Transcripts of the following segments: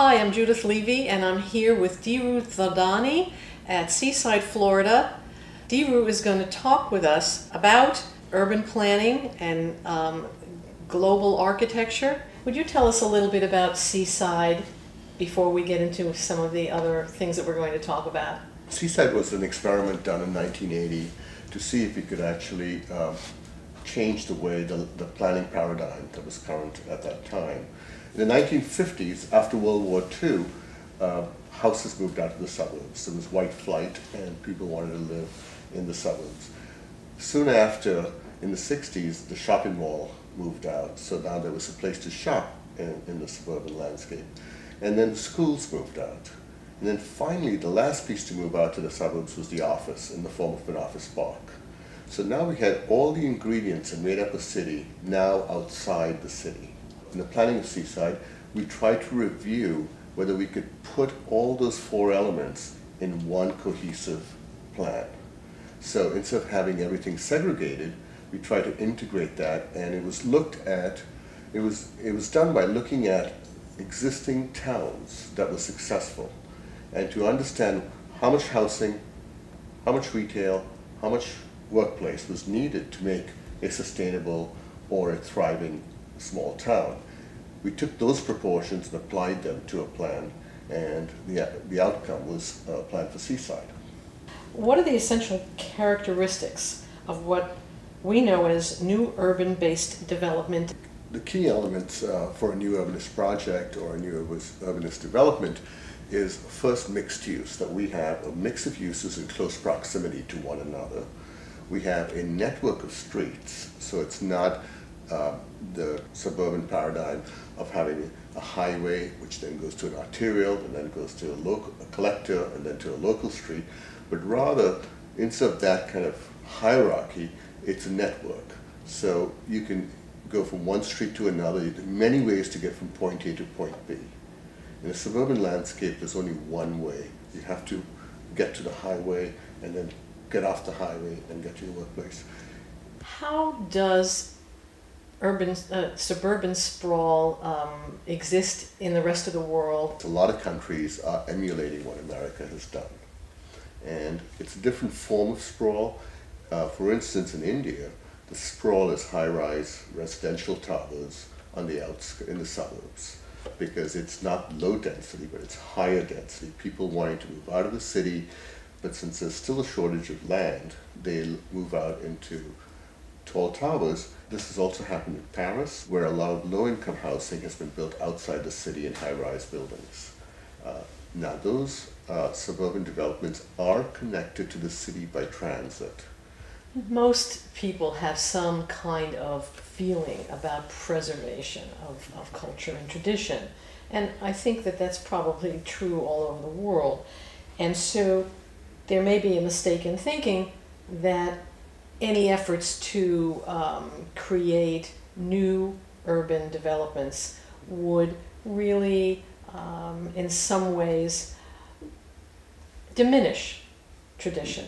Hi, I'm Judith Levy, and I'm here with Dhiru Thadani at Seaside, Florida. Dhiru is going to talk with us about urban planning and global architecture. Would you tell us a little bit about Seaside before we get into some of the other things that we're going to talk about? Seaside was an experiment done in 1980 to see if we could actually change the way the planning paradigm that was current at that time. In the 1950s, after World War II, houses moved out to the suburbs. There was white flight and people wanted to live in the suburbs. Soon after, in the 60s, the shopping mall moved out, so now there was a place to shop in the suburban landscape. And then schools moved out. And then finally, the last piece to move out to the suburbs was the office in the form of an office park. So now we had all the ingredients that made up a city now outside the city. In the planning of Seaside, we tried to review whether we could put all those four elements in one cohesive plan. So instead of having everything segregated, we tried to integrate that, and it was looked at, it was done by looking at existing towns that were successful, and to understand how much housing, how much retail, how much workplace was needed to make a sustainable or a thriving small town. We took those proportions and applied them to a plan, and the outcome was a plan for Seaside. What are the essential characteristics of what we know as new urban-based development? The key elements for a new urbanist project or a new urbanist development is first mixed use, that we have a mix of uses in close proximity to one another. We have a network of streets, so it's not the suburban paradigm of having a highway which then goes to an arterial and then goes to a collector and then to a local street, but rather instead of that kind of hierarchy, it's a network. So you can go from one street to another. There are many ways to get from point A to point B. In a suburban landscape, there's only one way. You have to get to the highway and then get off the highway and get to your workplace. How does suburban sprawl exist in the rest of the world? A lot of countries are emulating what America has done. And it's a different form of sprawl. For instance, in India, the sprawl is high-rise residential towers on the outskirts, in the suburbs, because it's not low density, but it's higher density. People wanting to move out of the city, but since there's still a shortage of land, they move out into tall towers. This has also happened in Paris, where a lot of low-income housing has been built outside the city in high-rise buildings. Now those suburban developments are connected to the city by transit. Most people have some kind of feeling about preservation of culture and tradition. And I think that that's probably true all over the world. And so there may be a mistake in thinking that any efforts to create new urban developments would really, in some ways, diminish tradition.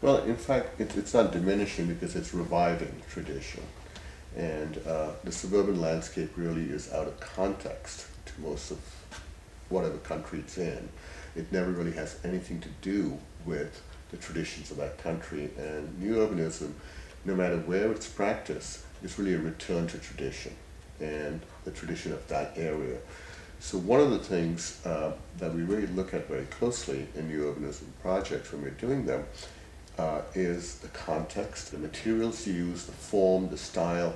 Well, in fact, it's not diminishing because it's reviving tradition. And the suburban landscape really is out of context to most of whatever country it's in. It never really has anything to do with the traditions of that country. And new urbanism, no matter where it's practiced, is really a return to tradition and the tradition of that area. So one of the things that we really look at very closely in new urbanism projects when we're doing them is the context, the materials used, the form, the style,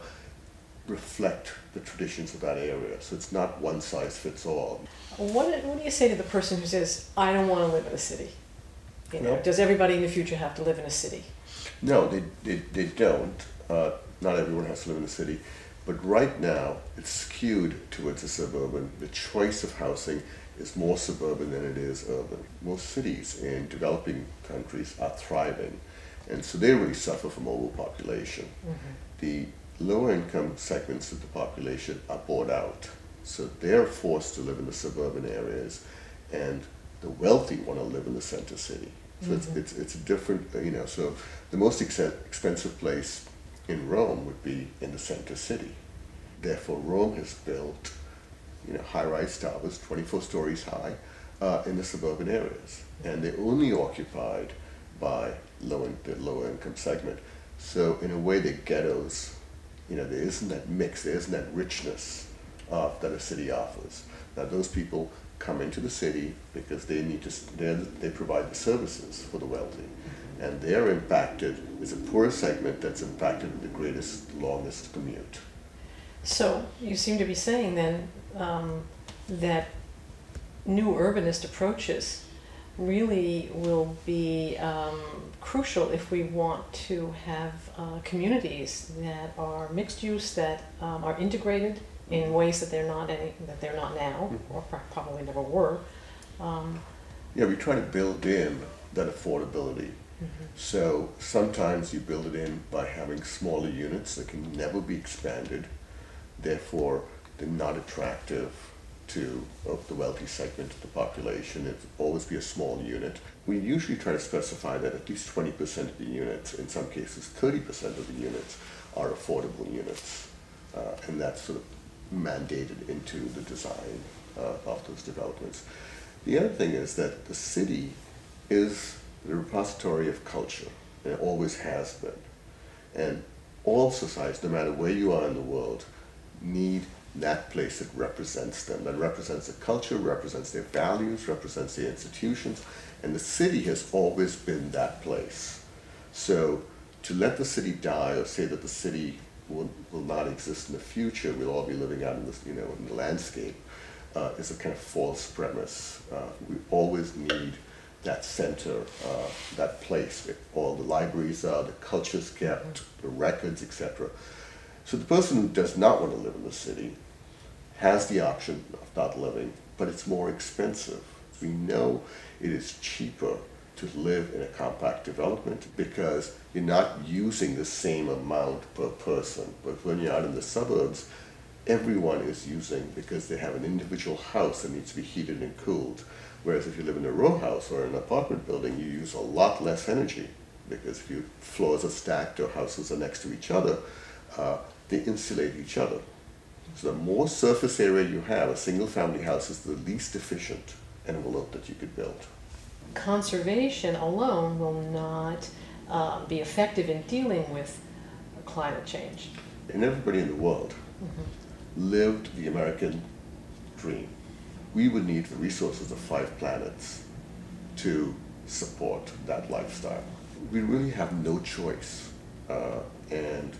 reflect the traditions of that area. So it's not one size fits all. What do you say to the person who says, I don't want to live in a city? You know, does everybody in the future have to live in a city? No, they don't. Not everyone has to live in a city. But right now, it's skewed towards the suburban. The choice of housing is more suburban than it is urban. Most cities in developing countries are thriving, and so they really suffer from overpopulation. Mm-hmm. The lower income segments of the population are bought out, so they're forced to live in the suburban areas, and the wealthy want to live in the center city. So mm-hmm. it's a different, so the most expensive place in Rome would be in the center city. Therefore, Rome has built high-rise towers, 24 stories high, in the suburban areas, and they're only occupied by the lower income segment. So in a way, they're ghettos. There isn't that mix, there isn't that richness that a city offers. Now those people come into the city because they provide the services for the wealthy, and they're impacted. It's a poor segment that's impacted with the greatest, longest commute. So you seem to be saying then that new urbanist approaches really will be crucial if we want to have communities that are mixed use, that are integrated in ways that they're not now, or probably never were. Yeah, we try to build in that affordability. So sometimes you build it in by having smaller units that can never be expanded. Therefore, they're not attractive to the wealthy segment of the population. It will always be a small unit. We usually try to specify that at least 20% of the units, in some cases 30% of the units, are affordable units. And that's sort of mandated into the design of those developments. The other thing is that the city is the repository of culture, and it always has been. And all societies, no matter where you are in the world, need that place that represents them, that represents their culture, represents their values, represents their institutions, and the city has always been that place. So to let the city die, or say that the city will not exist in the future, we'll all be living out in this, in the landscape, is a kind of false premise. We always need that center, that place where all the libraries are, the culture's kept, the records, etc. So the person who does not want to live in the city has the option of not living, but it's more expensive. We know it is cheaper to live in a compact development because you're not using the same amount per person. But when you're out in the suburbs, everyone is using, because they have an individual house that needs to be heated and cooled. Whereas if you live in a row house or an apartment building, you use a lot less energy, because if your floors are stacked or houses are next to each other, they insulate each other. So the more surface area you have, a single family house is the least efficient envelope that you could build. Conservation alone will not be effective in dealing with climate change. And everybody in the world lived the American dream. We would need the resources of 5 planets to support that lifestyle. We really have no choice. And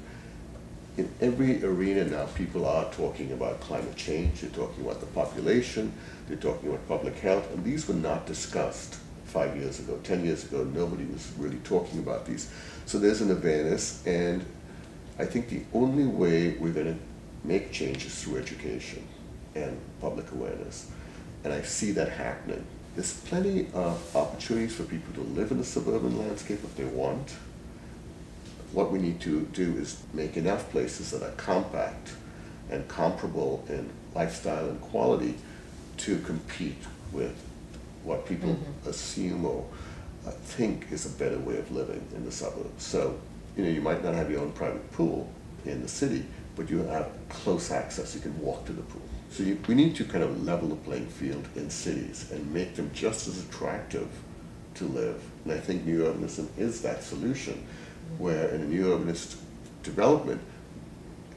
in every arena now, people are talking about climate change, they're talking about the population, they're talking about public health, and these were not discussed 5 years ago, 10 years ago. Nobody was really talking about these. So there's an awareness, and I think the only way we're going to make change is through education and public awareness. And I see that happening. There's plenty of opportunities for people to live in the suburban landscape if they want. What we need to do is make enough places that are compact and comparable in lifestyle and quality to compete with what people assume or think is a better way of living in the suburbs. So, you might not have your own private pool in the city, but you have close access. You can walk to the pool. So we need to kind of level the playing field in cities and make them just as attractive to live. And I think new urbanism is that solution, where in a new urbanist development,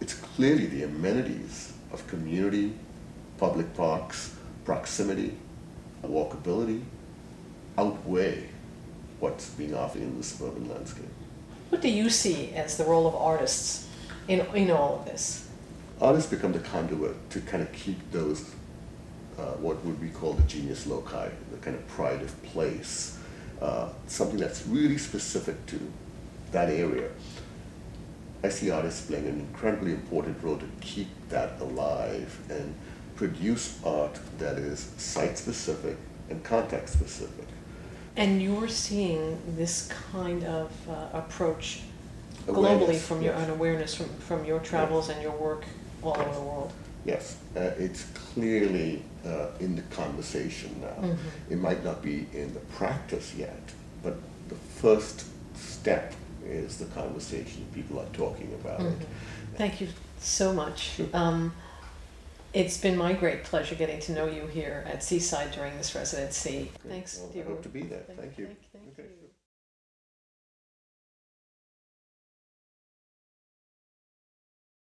it's clearly the amenities of community, public parks, proximity, walkability outweigh what's being offered in the suburban landscape. What do you see as the role of artists in all of this? Artists become the conduit to kind of keep those, what would we call the genius loci, the kind of pride of place, something that's really specific to that area. I see artists playing an incredibly important role to keep that alive and produce art that is site-specific and context-specific. And you're seeing this kind of approach Awareness, globally from your own awareness, from your travels and your work all over the world. Yes, it's clearly in the conversation now. It might not be in the practice yet, but the first step is the conversation. People are talking about it. Thank you so much. Sure. It's been my great pleasure getting to know you here at Seaside during this residency. Thanks, Well, I Dhiru. hope to be there. Thank you.